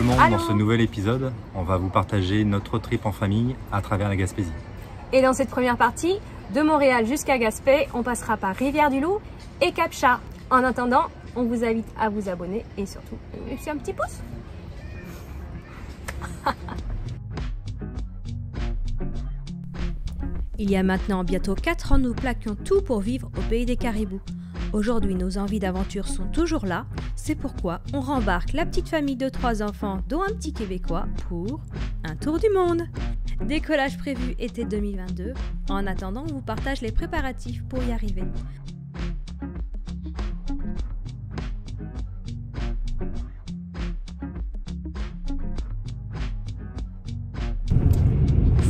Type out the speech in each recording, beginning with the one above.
le monde. Allô. Dans ce nouvel épisode, on va vous partager notre trip en famille à travers la Gaspésie. Et dans cette première partie, de Montréal jusqu'à Gaspé, on passera par Rivière-du-Loup et Cap-Chat. En attendant, on vous invite à vous abonner et surtout, laisser un petit pouce. Il y a maintenant bientôt 4 ans, nous plaquions tout pour vivre au pays des caribous. Aujourd'hui, nos envies d'aventure sont toujours là. C'est pourquoi on rembarque la petite famille de 3 enfants, dont un petit Québécois, pour un tour du monde. Décollage prévu été 2022. En attendant, on vous partage les préparatifs pour y arriver.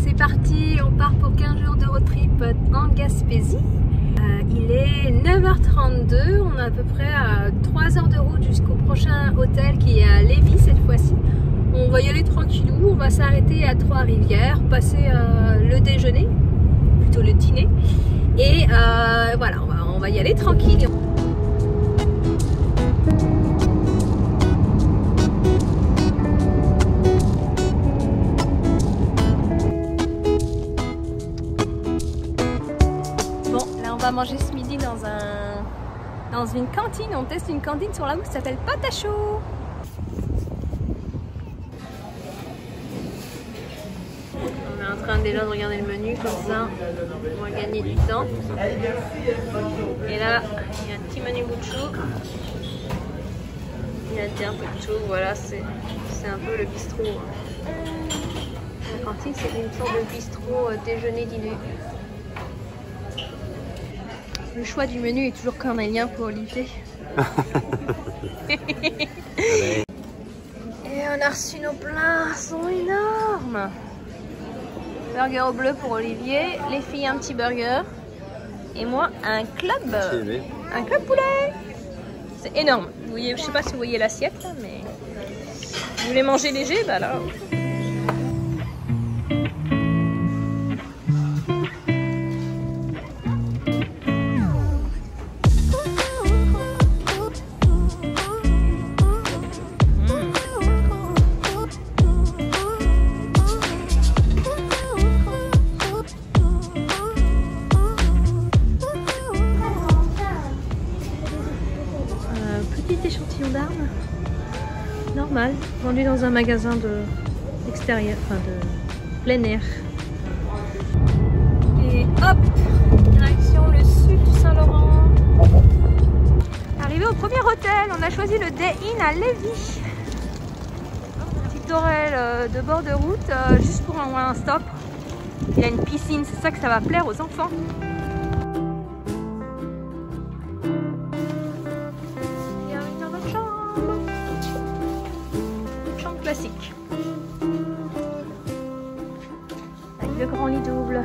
C'est parti, on part pour 15 jours de road trip en Gaspésie. Il est 9h32, on a à peu près 3 heures de route jusqu'au prochain hôtel qui est à Lévis cette fois-ci. On va y aller tranquillou, on va s'arrêter à Trois-Rivières, passer le déjeuner, plutôt le dîner. Et voilà, on va y aller tranquille. On va manger ce midi dans une cantine. On teste une cantine sur la route qui s'appelle Pâte à Choux. On est en train déjà de regarder le menu comme ça. On va gagner du temps. Et là, il y a un petit menu bout de chou. Il y a un peu de chou. Voilà, c'est un peu le bistrot. La cantine, c'est une sorte de bistrot déjeuner-dîner. Le choix du menu est toujours cornélien pour Olivier. Et on a reçu nos plats, ils sont énormes. Burger au bleu pour Olivier, les filles un petit burger et moi un club. Un club poulet. C'est énorme. Vous voyez, je sais pas si vous voyez l'assiette, mais vous voulez manger léger, bah là. Échantillon d'armes normal, vendu dans un magasin extérieur, enfin de plein air. Et hop, direction le sud du Saint-Laurent. Arrivé au premier hôtel, on a choisi le Day Inn à Lévis. Petite orelle de bord de route, juste pour un stop. Il y a une piscine, c'est ça que ça va plaire aux enfants. Classique. Avec le grand lit double.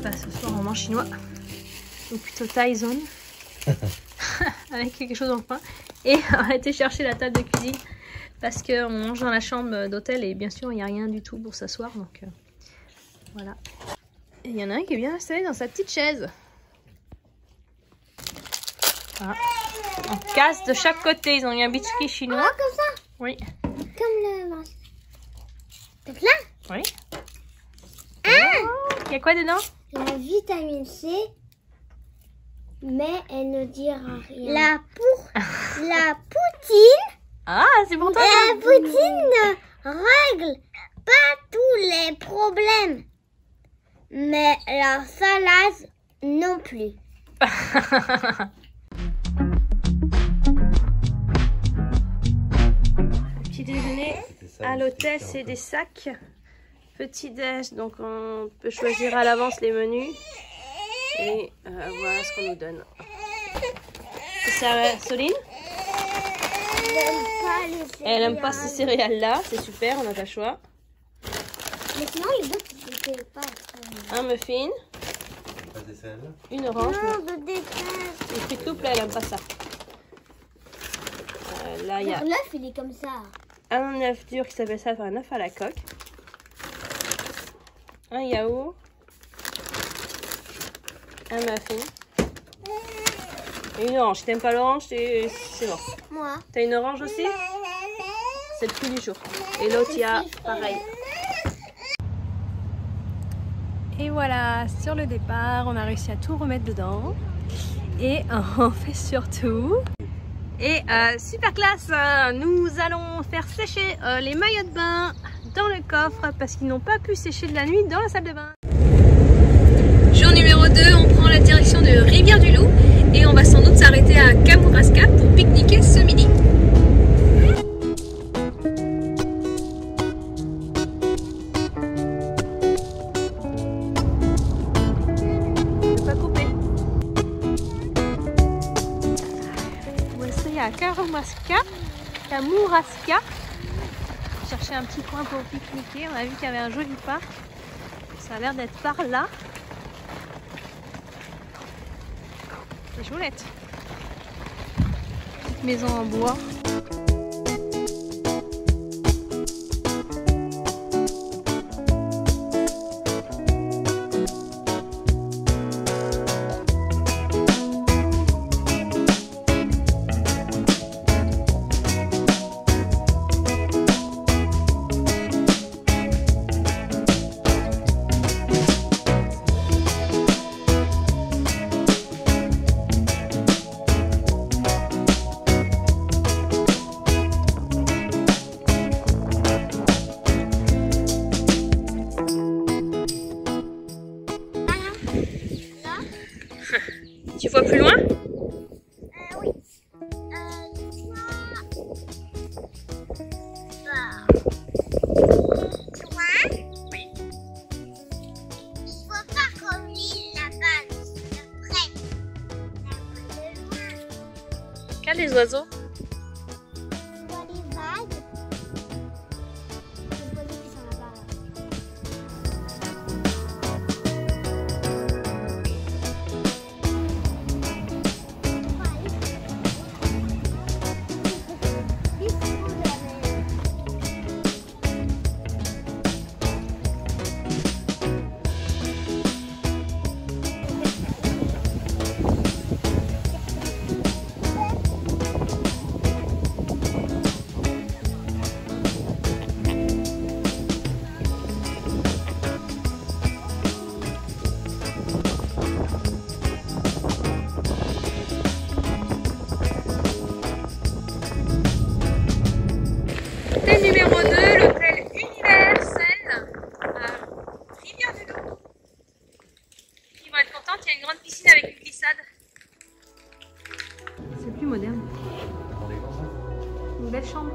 Bah, ce soir on mange chinois. Ou plutôt Thai zone. Avec quelque chose dans le pain. Et on a été chercher la table de cuisine. Parce qu'on mange dans la chambre d'hôtel et bien sûr il n'y a rien du tout pour s'asseoir, donc voilà. Et il y en a un qui est bien installé dans sa petite chaise. Voilà. En casse de chaque côté, ils ont eu un biscuit chinois. Ah, comme ça? Oui. Comme le... Donc là? Oui. Ah! Il y a quoi dedans? La vitamine C, mais elle ne dira rien. La poutine. Ah, c'est pour toi. La poutine ne règle pas tous les problèmes. Mais la salade non plus. Le petit déjeuner à l'hôtel, c'est des sacs. Petit déj, donc on peut choisir à l'avance les menus. Et voilà ce qu'on nous donne. C'est ça, Soline? Elle aime pas ces céréales-là, c'est super, on n'a pas le choix. Mais sinon, les autres, je ne pas. Un muffin. Une orange. Non, de déteste. Les fruits couples, elle aime pas ça. Là, il y a... L'œuf, il est comme ça. un œuf dur qui s'appelle ça, un œuf à la coque. Un yaourt. Un muffin. Et une orange. Si t'aimes pas l'orange, c'est bon. Moi. T'as une orange aussi? C'est le prix du jour. Et l'autre, il y a pareil. Et voilà, sur le départ, on a réussi à tout remettre dedans. Et on fait surtout... Et super classe, nous allons faire sécher les maillots de bain dans le coffre parce qu'ils n'ont pas pu sécher de la nuit dans la salle de bain. Jour numéro 2, on prend la direction de Rivière-du-Loup et on va sans doute s'arrêter à Kamouraska pour pique-niquer ce midi. À Kamouraska, chercher un petit coin pour pique-niquer. On a vu qu'il y avait un joli parc. Ça a l'air d'être par là. C'est chouette. Petite maison en bois. Tu vois plus loin? Oui. Oui. Il faut pas qu'on lise là-bas, de près. De loin. Regarde les oiseaux. Tu vois les vagues. Les oiseaux qui sont là-bas. Hôtel numéro 2, l'hôtel Universel à Rivière-du-Loup. Ils vont être contents, il y a une grande piscine avec une glissade. C'est plus moderne. Une belle chambre.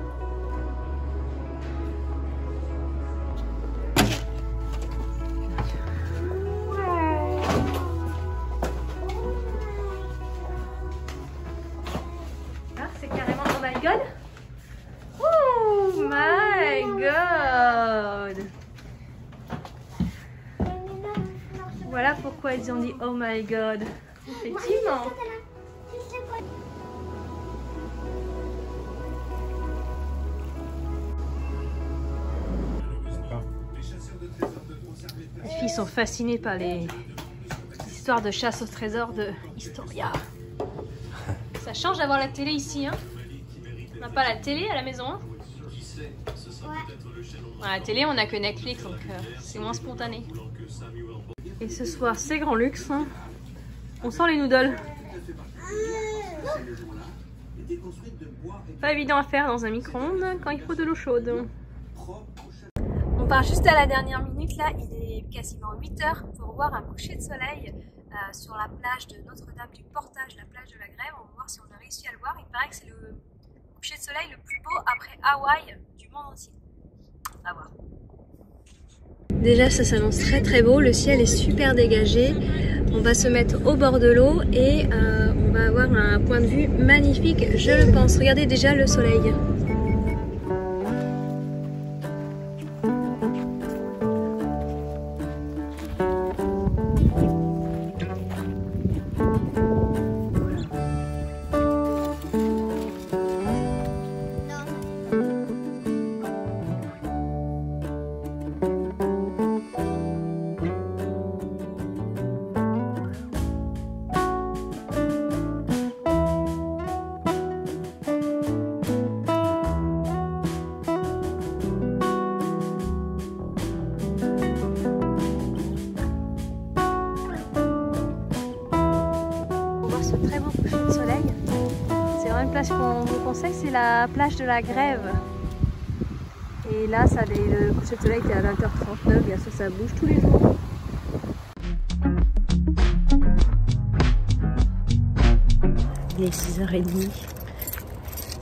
Ah, c'est carrément oh my god. Oh my god! Voilà pourquoi ils ont dit oh my god. Effectivement. Les filles sont fascinées par les histoires de chasse au trésor de Historia. Ça change d'avoir la télé ici, hein? On n'a pas la télé à la maison, hein? À la télé, on n'a que Netflix, donc c'est moins spontané. Et ce soir, c'est grand luxe, hein? On sort les noodles. Pas évident à faire dans un micro-ondes quand il faut de l'eau chaude. On part juste à la dernière minute, là, il est quasiment 8 h pour voir un coucher de soleil sur la plage de Notre-Dame du Portage, la plage de la Grève. On va voir si on a réussi à le voir. Il paraît que c'est le coucher de soleil le plus beau après Hawaï du monde entier. À voir. Déjà ça s'annonce très très beau, le ciel est super dégagé. On va se mettre au bord de l'eau et on va avoir un point de vue magnifique, je le pense. Regardez déjà le soleil. ce qu'on vous conseille, c'est la plage de la Grève. Et là, le coucher de soleil était à 20h39, bien sûr ça bouge tous les jours. Il est 6h30,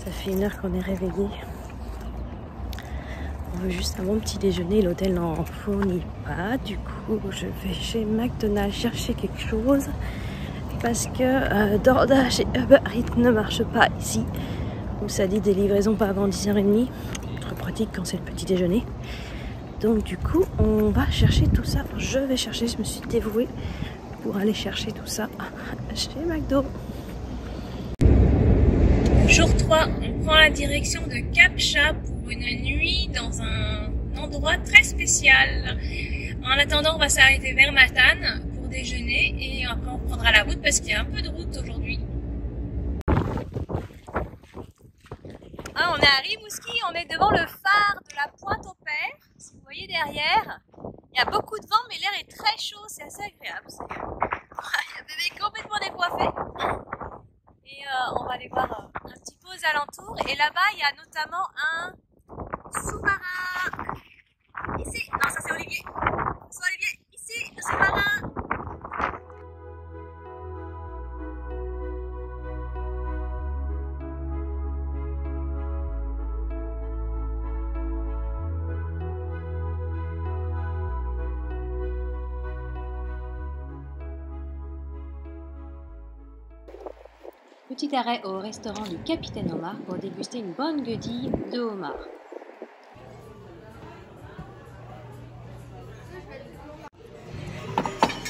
ça fait 1 heure qu'on est réveillé. On veut juste un bon petit déjeuner, l'hôtel n'en fournit pas. Du coup, je vais chez McDonald's chercher quelque chose parce que DoorDash et Uber Eats ne marchent pas ici. Où ça dit des livraisons pas avant 10h30. Très pratique quand c'est le petit déjeuner. Donc du coup, on va chercher tout ça. Je vais chercher, je me suis dévouée pour aller chercher tout ça chez McDo. Jour 3, on prend la direction de Captcha pour une nuit dans un endroit très spécial. En attendant, on va s'arrêter vers Matane pour déjeuner et après on prendra la route parce qu'il y a un peu de route aujourd'hui. Ah, on est à Rimouski, on est devant le phare de la Pointe-au-Père. Si vous voyez derrière, il y a beaucoup de vent mais l'air est très chaud, c'est assez agréable. Il y a bébé complètement décoiffé. Et on va aller voir un petit peu aux alentours. Et là-bas, il y a notamment un sous-marin. Ici, non, ça c'est Olivier. Bonsoir Olivier, ici, le sous-marin. Petit arrêt au restaurant du Capitaine Homard pour déguster une bonne guedille de homard.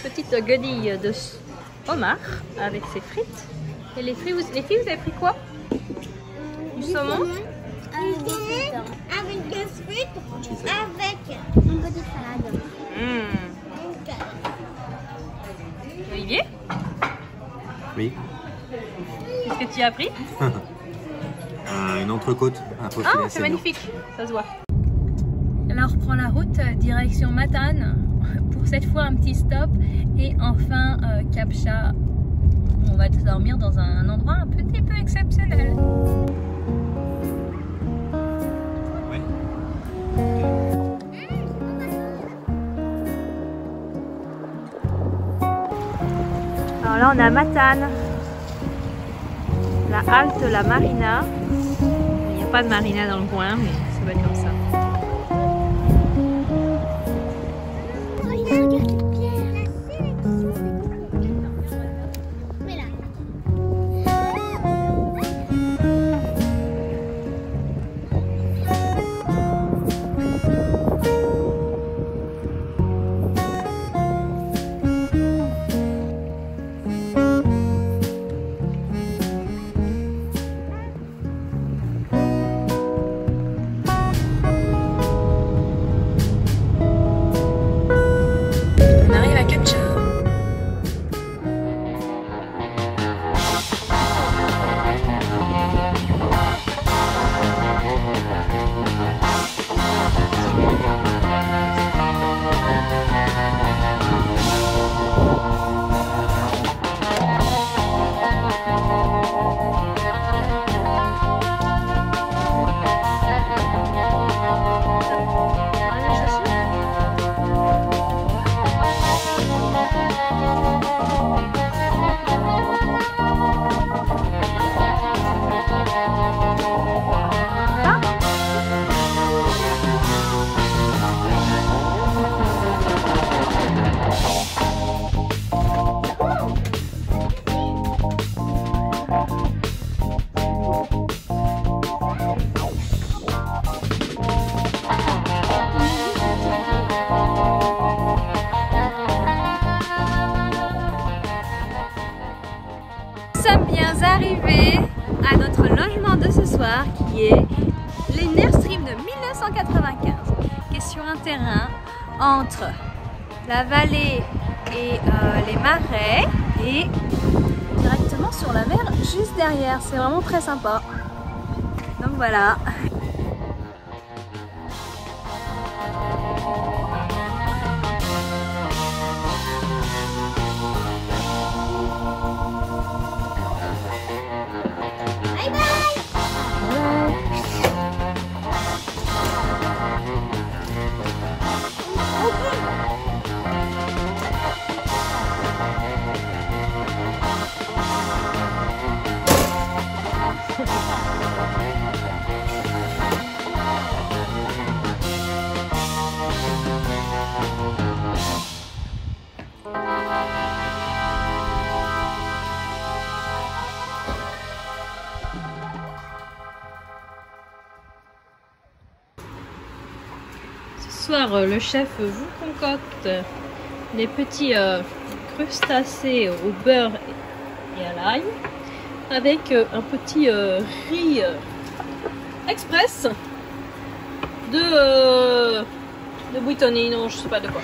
Petite guedille de homard avec ses frites. Et les filles, vous avez pris quoi? Du saumon? Avec des frites, avec une petite salade. Olivier? Oui. Qu'est-ce que tu as pris? Une entrecôte. Ah, c'est magnifique, ça se voit. Alors on reprend la route direction Matane pour cette fois un petit stop et enfin Captcha. On va dormir dans un endroit un petit peu exceptionnel. Ouais. Alors là on est à Matane. La halte la Marina. Il n'y a pas de marina dans le coin, mais ça va être comme ça. Arrivé à notre logement de ce soir qui est les Nerstream de 1995 qui est sur un terrain entre la vallée et les marais et directement sur la mer juste derrière. C'est vraiment très sympa. Donc voilà. Bye bye. Ce soir, le chef vous concocte des petits crustacés au beurre et à l'ail avec un petit riz express de buitoni, non je sais pas de quoi.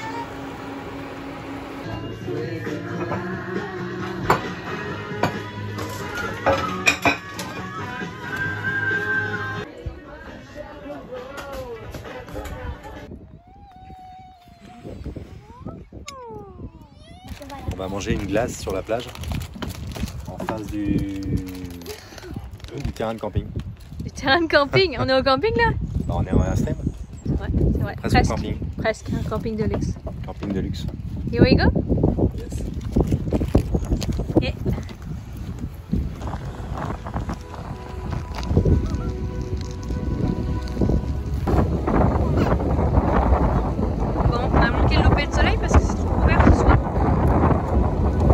On va manger une glace sur la plage, en face du terrain de camping. Du terrain de camping? On est au camping là? Bah, on est en extrême. Ouais, c'est vrai. Presque au camping. Presque, un camping de luxe. Camping de luxe. Here we go? Yes. Yeah. Bon, on a manqué de louper le soleil parce que c'est trop couvert ce soir.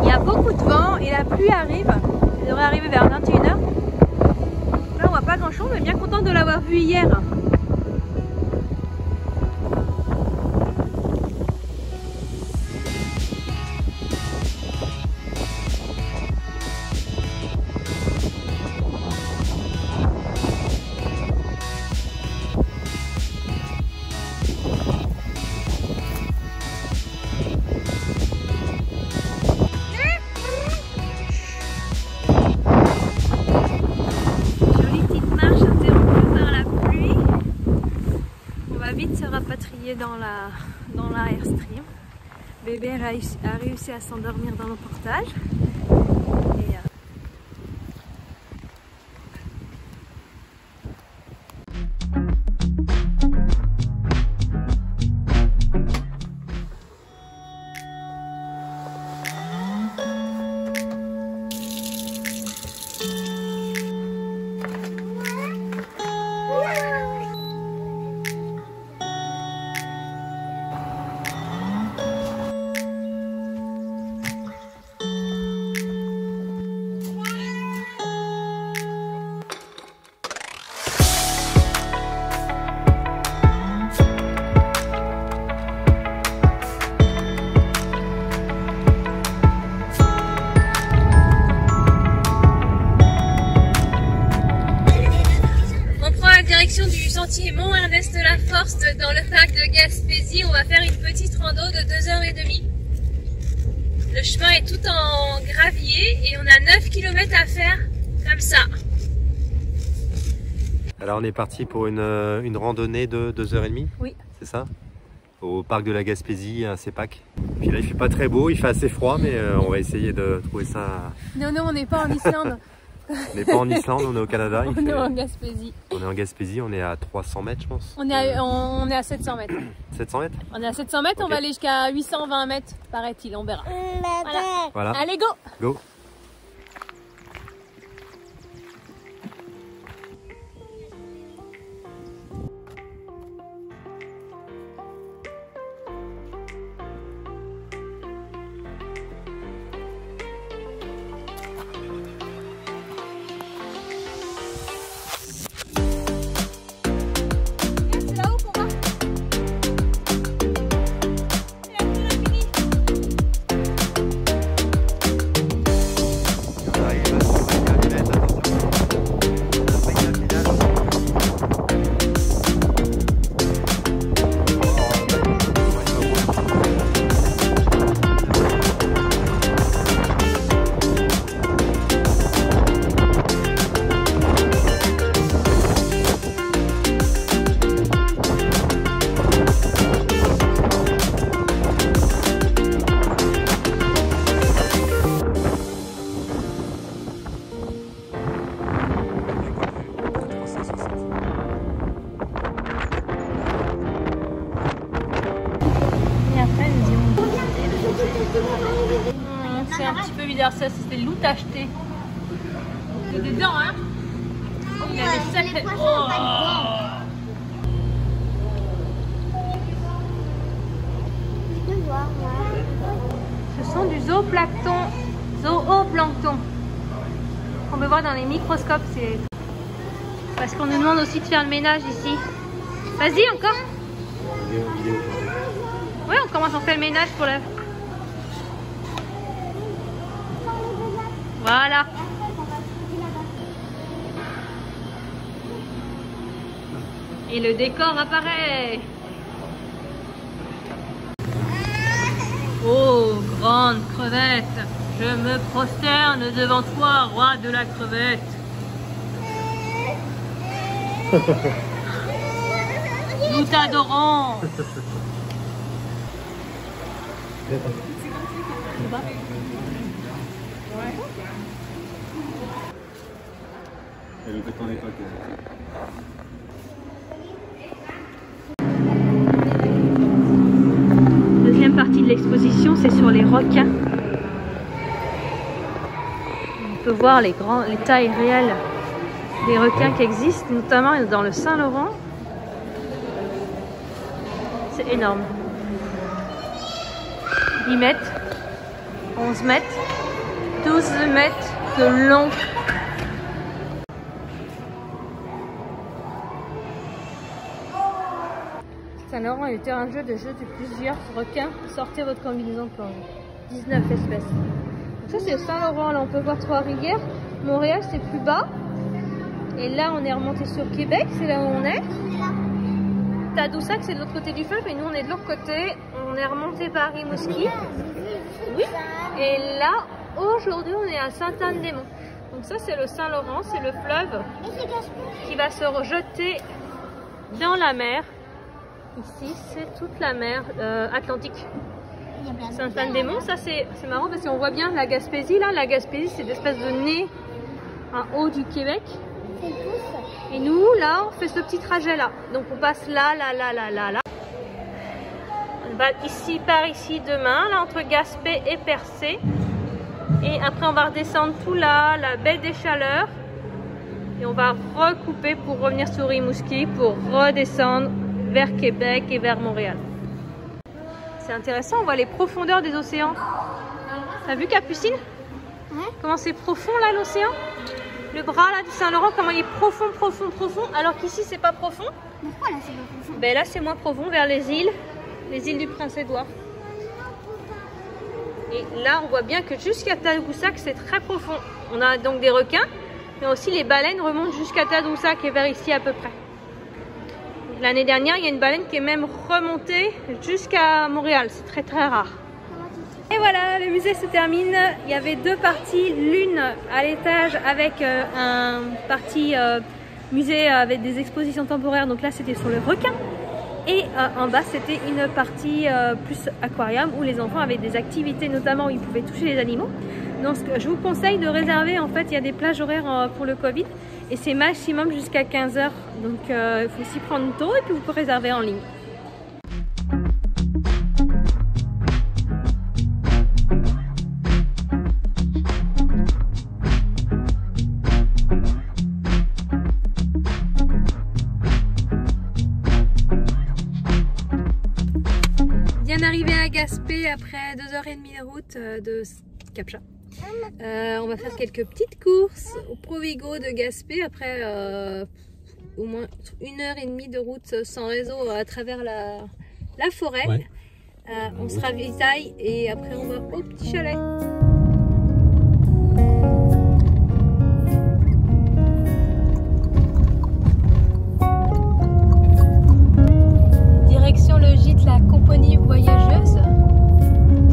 Il y a beaucoup de vent et la pluie arrive. Elle devrait arriver vers 21h. Là, on voit pas grand chose, mais bien content de l'avoir vu hier. Vite se rapatrier dans la airstream. Bébé a réussi à s'endormir dans le portage. Et, direction du sentier Mont-Ernest-la-Force dans le parc de Gaspésie. On va faire une petite rando de 2h30. Le chemin est tout en gravier et on a 9 km à faire comme ça. Alors on est parti pour une randonnée de 2h30. Oui. C'est ça? Au parc de la Gaspésie, à Sépac. Puis là il fait pas très beau, il fait assez froid, mais on va essayer de trouver ça. Non, on n'est pas en Islande. On n'est pas en Islande, on est au Canada. On est en Gaspésie. On est en Gaspésie, on est à 300 mètres, je pense. On est à 700 mètres. 700 mètres? On est à 700 mètres, okay. On va aller jusqu'à 820 mètres, paraît-il, on verra. Voilà. Allez, go! Go! C'est un petit peu bizarre ça, c'était le loup acheté. C'est des dents, hein. Il a des sacrés... Ce sont du zooplancton. On peut voir dans les microscopes. Parce qu'on nous demande aussi de faire le ménage ici. Vas-y encore. Oui, on commence à faire le ménage pour la... Voilà. Et le décor apparaît. Oh, grande crevette, je me prosterne devant toi, roi de la crevette. Nous t'adorons. Elle veut ton époque. Deuxième partie de l'exposition, c'est sur les requins. On peut voir les tailles réelles des requins qui existent, notamment dans le Saint-Laurent. C'est énorme. 10 mètres, 11 mètres, 12 mètres de long. Saint-Laurent est le terrain de jeu de plusieurs requins. Sortez votre combinaison de plongée. 19 espèces. Donc ça c'est le Saint-Laurent, là on peut voir 3 rivières. Montréal c'est plus bas. Et là on est remonté sur Québec, c'est là où on est. Tadoussac c'est de l'autre côté du fleuve et nous on est de l'autre côté. On est remonté par Rimouski. Oui. Et là aujourd'hui on est à Sainte-Anne-des-Monts. Donc ça c'est le Saint-Laurent, c'est le fleuve qui va se rejeter dans la mer. Ici, c'est toute la mer Atlantique. Sainte-Anne-des-Monts, ça c'est marrant parce qu'on voit bien la Gaspésie. Là, la Gaspésie, c'est une espèce de nez en haut du Québec. Et nous, là, on fait ce petit trajet-là. Donc, on passe là. On va ici, par ici, demain, là, entre Gaspé et Percé. Et après, on va redescendre tout là, la baie des Chaleurs. Et on va recouper pour revenir sur Rimouski, pour redescendre vers Québec et vers Montréal. C'est intéressant, on voit les profondeurs des océans. T'as vu Capucine? Ouais. Comment c'est profond là l'océan? Le bras là du Saint-Laurent, comment il est profond, alors qu'ici c'est pas profond. Pourquoi là c'est pas profond? Ben là c'est moins profond vers les îles du Prince-Édouard. Et là on voit bien que jusqu'à Tadoussac c'est très profond. On a donc des requins, mais aussi les baleines remontent jusqu'à Tadoussac et vers ici à peu près. L'année dernière, il y a une baleine qui est même remontée jusqu'à Montréal. C'est très très rare. Et voilà, le musée se termine. Il y avait 2 parties. L'une à l'étage avec un partie musée avec des expositions temporaires. Donc là, c'était sur le requin. Et en bas, c'était une partie plus aquarium où les enfants avaient des activités, notamment où ils pouvaient toucher les animaux. Donc je vous conseille de réserver. En fait, il y a des plages horaires pour le Covid. Et c'est maximum jusqu'à 15 h. Donc il faut s'y prendre tôt et puis vous pouvez réserver en ligne. Bien arrivé à Gaspé après 2h30 de route de Cap-Chat. On va faire quelques petites courses au Provigo de Gaspé après au moins 1h30 de route sans réseau à travers la forêt. Ouais. On se ravitaille et après on va au petit chalet. Direction le gîte La Compagnie Voyageuse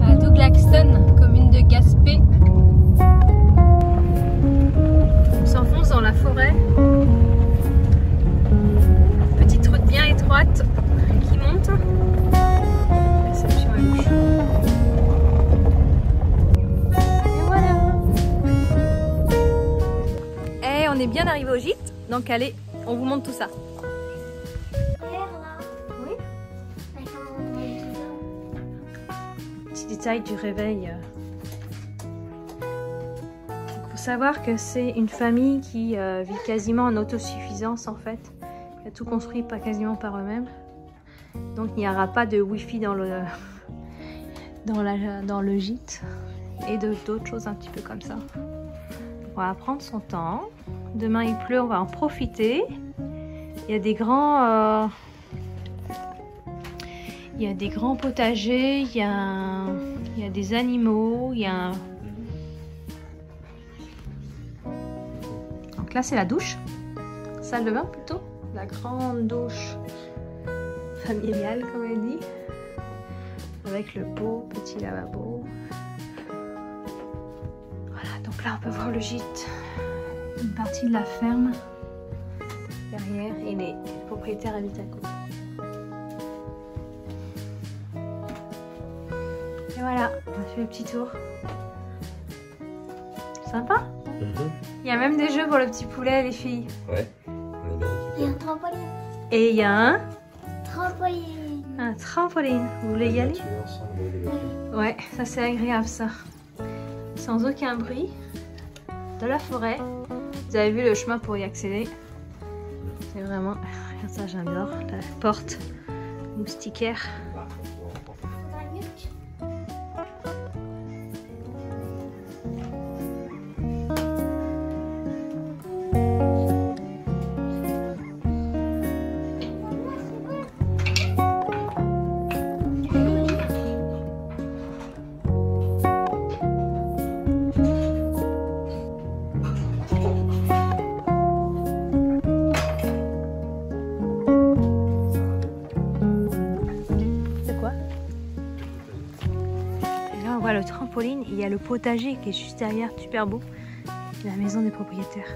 à Douglaston, commune de Gaspé. On s'enfonce dans la forêt. Petite route bien étroite qui monte. Réception à gauche. Et voilà. Et on est bien arrivé au gîte. Donc allez, on vous montre tout ça. Oui. Petit détail du réveil savoir que c'est une famille qui vit quasiment en autosuffisance en fait. Qui a tout construit quasiment par eux-mêmes. Donc il n'y aura pas de wifi dans le gîte et d'autres choses un petit peu comme ça. On va prendre son temps. Demain il pleut, on va en profiter. Il y a des grands potagers, il y a des animaux, il y a Donc là c'est la douche, salle de bain plutôt, la grande douche familiale comme elle dit, avec le beau petit lavabo. Voilà, donc là on peut voir le gîte, une partie de la ferme derrière et les propriétaires habitent à côté. Et voilà, on a fait le petit tour. Sympa. Il y a même des jeux pour le petit poulet, les filles. Ouais. Il y a un trampoline. Et il y a un Trampoline. Vous voulez y aller? Ouais, ça c'est agréable ça. Sans aucun bruit. De la forêt. Vous avez vu le chemin pour y accéder. C'est vraiment... Regarde ça, j'adore. La porte moustiquaire. Le trampoline, il y a le potager qui est juste derrière, super beau, la maison des propriétaires.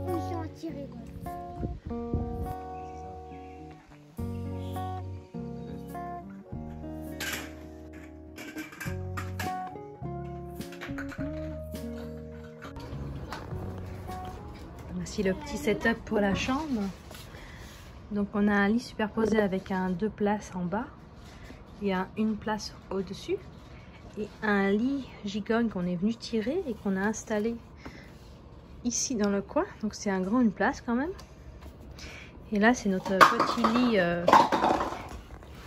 Ils sont attirés. Voici le petit setup pour la chambre. Donc on a un lit superposé avec deux places en bas. Il y a une place au-dessus. Et un lit gigogne qu'on est venu tirer et qu'on a installé ici dans le coin. Donc c'est une place quand même. Et là c'est notre petit lit,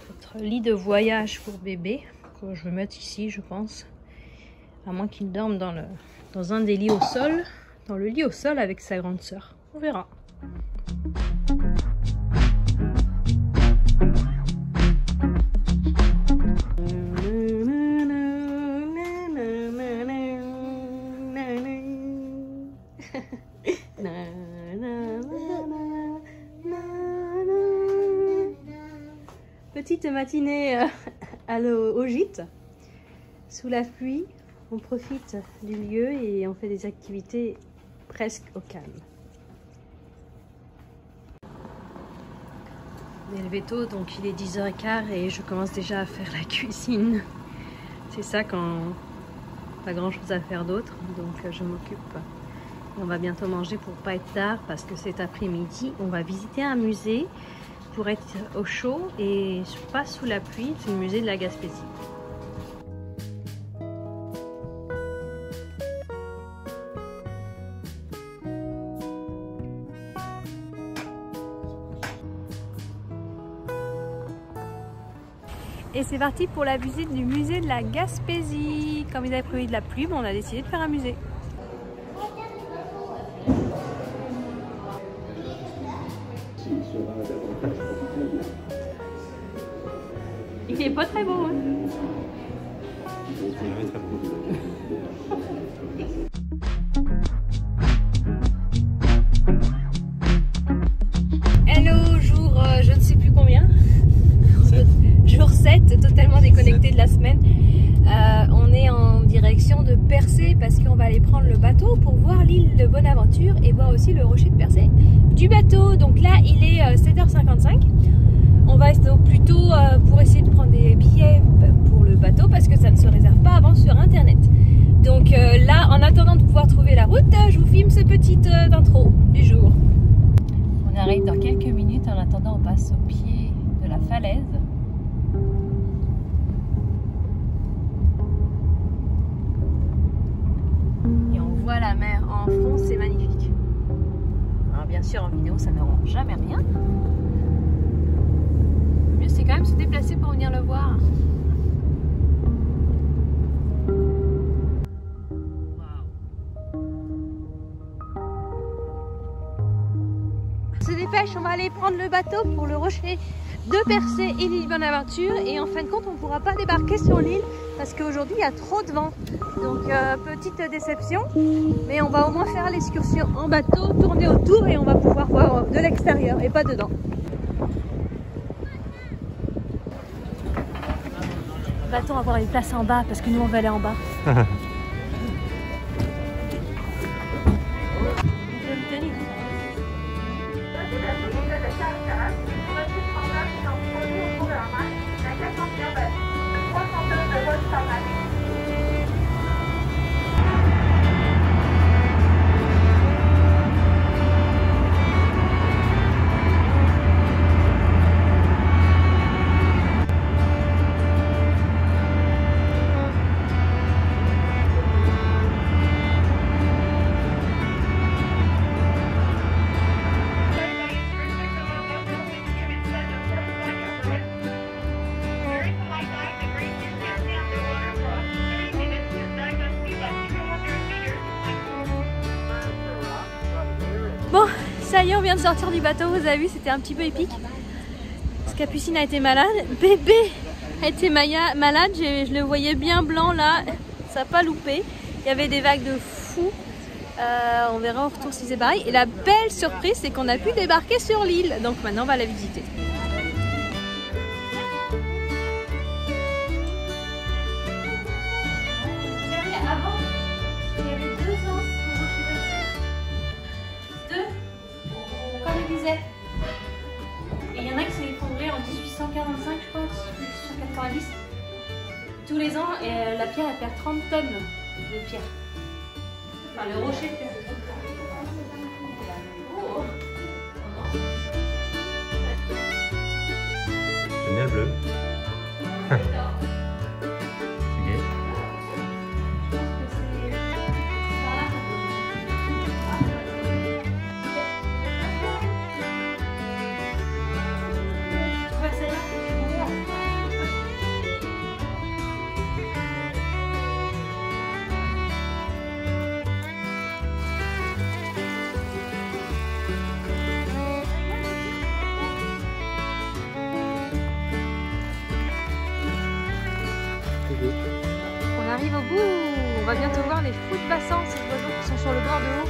notre lit de voyage pour bébé. Que je vais mettre ici je pense. À moins qu'il dorme dans un des lits au sol. Dans le lit au sol avec sa grande sœur. On verra. Petite matinée au gîte, sous la pluie. On profite du lieu et on fait des activités presque au calme. On est levé tôt, donc il est 10h15 et je commence déjà à faire la cuisine. C'est ça quand pas grand chose à faire d'autre, donc je m'occupe. On va bientôt manger pour pas être tard parce que cet après-midi on va visiter un musée pour être au chaud et pas sous la pluie. C'est le musée de la Gaspésie. Et c'est parti pour la visite du musée de la Gaspésie. Comme ils avaient prévu de la pluie, on a décidé de faire un musée. Il est pas très beau, hein? Hello, jour je ne sais plus combien. Jour 7, totalement déconnecté de la semaine. On est en direction de Percé parce qu'on va aller prendre le bateau pour voir l'île de Bonaventure et voir aussi le rocher de Percé du bateau. Donc là, il est 7h55. On va essayer plutôt pour essayer de prendre des billets pour le bateau parce que ça ne se réserve pas avant sur internet. Donc là, en attendant de pouvoir trouver la route, je vous filme cette petite intro du jour. On arrive dans quelques minutes, en attendant on passe au pied de la falaise. Et on voit la mer en fond, c'est magnifique. Alors bien sûr en vidéo ça ne rend jamais rien. Le mieux c'est quand même se déplacer pour venir le voir. On se dépêche, on va aller prendre le bateau pour le rocher de Percé et l'île Bonaventure, et en fin de compte on ne pourra pas débarquer sur l'île parce qu'aujourd'hui il y a trop de vent, donc petite déception, mais on va au moins faire l'excursion en bateau, tourner autour et on va pouvoir voir de l'extérieur et pas dedans. Le bateau va avoir une place en bas parce que nous on va aller en bas. Bon, ça y est, on vient de sortir du bateau, vous avez vu, c'était un petit peu épique. Parce que Capucine a été malade, bébé a été malade, je le voyais bien blanc là, ça n'a pas loupé. Il y avait des vagues de fou, on verra au retour si c'est pareil. Et la belle surprise, c'est qu'on a pu débarquer sur l'île, donc maintenant on va la visiter. Avant, il y avait 2 ans. Comme je disais. Et il y en a qui sont effondrés en 1845, je crois, 1890. Tous les ans, la pierre elle perd 30 tonnes de pierre. Enfin, le rocher perd 30 tonnes. Oh. C'est bien bleu. On arrive au bout, on va bientôt voir les fous de bassin, ces oiseaux qui sont sur le bord de l'eau.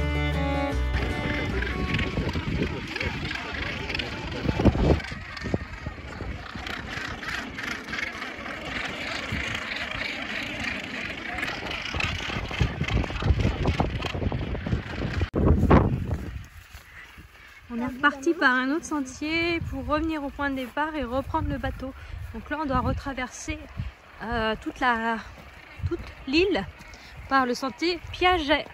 On est reparti par un autre sentier pour revenir au point de départ et reprendre le bateau. Donc là on doit retraverser toute l'île par le sentier Piaget.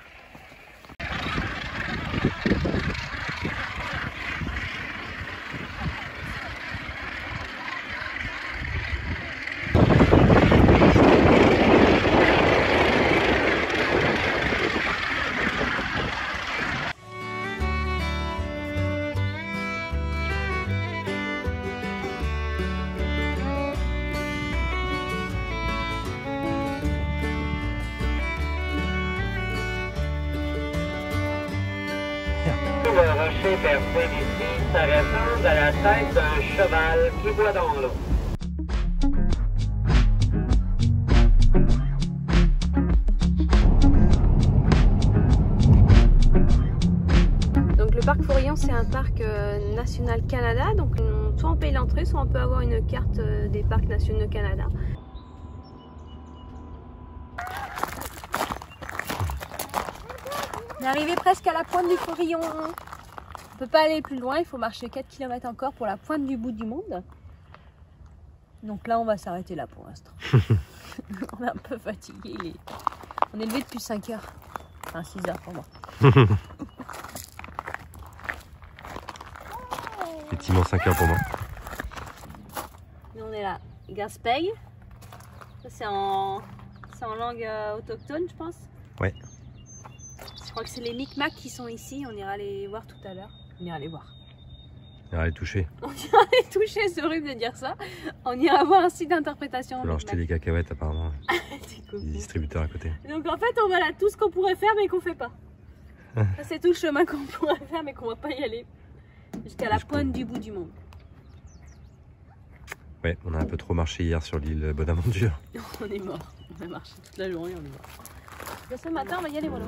Le rocher Percé ici, ça ressemble à la tête d'un cheval qui boit dans l'eau. Donc le parc Forillon, c'est un parc national Canada, donc soit on paye l'entrée, soit on peut avoir une carte des parcs nationaux Canada. On est arrivé presque à la pointe du Forillon. On peut pas aller plus loin, il faut marcher 4 km encore pour la pointe du bout du monde. Donc là, on va s'arrêter là pour l'instant. On est un peu fatigué. On est levé depuis 5 heures. Enfin 6 heures pour moi. Effectivement 5 heures pour moi. Nous on est là, Gaspeg. Ça c'est en langue autochtone je pense. Ouais. Je crois que c'est les Micmacs qui sont ici, on ira les voir tout à l'heure. On ira les voir. On ira les toucher. On ira les toucher, c'est horrible de dire ça. On ira voir un site d'interprétation. On va leur acheter des cacahuètes apparemment. C'est cool. Des distributeurs à côté. Donc en fait on va là tout ce qu'on pourrait faire mais qu'on fait pas. Ça c'est tout le chemin qu'on pourrait faire mais qu'on va pas y aller. Jusqu'à la pointe du bout du monde. Ouais, on a un peu trop marché hier sur l'île Bonaventure. On est mort. On a marché toute la journée, on est mort. Ce matin on va y aller voilà.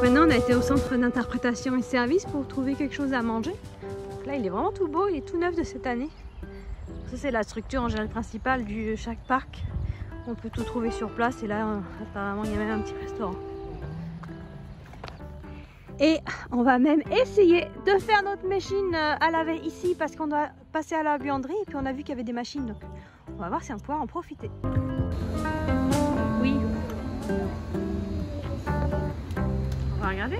Maintenant, on a été au centre d'interprétation et service pour trouver quelque chose à manger. Donc là, il est vraiment tout beau, il est tout neuf de cette année. Ça, c'est la structure en général principale de chaque parc. On peut tout trouver sur place et là, apparemment, il y a même un petit restaurant. Et on va même essayer de faire notre machine à laver ici parce qu'on doit passer à la buanderie et puis on a vu qu'il y avait des machines. Donc on va voir si on pourra en profiter. Oui. On va regarder.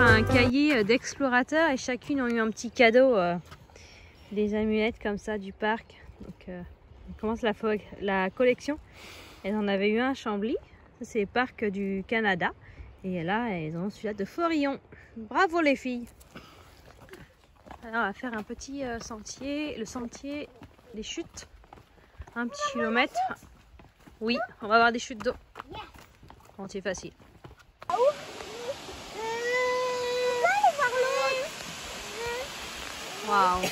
Un cahier d'explorateurs et chacune ont eu un petit cadeau, des amulettes comme ça du parc. Donc on commence la collection. Elles en avaient eu un à Chambly, c'est le parc du Canada. Et là elles ont celui-là de Forillon. Bravo les filles. Alors on va faire un petit sentier, le sentier des chutes, un petit kilomètre. Oui, on va avoir des chutes d'eau. Sentier facile. Waouh.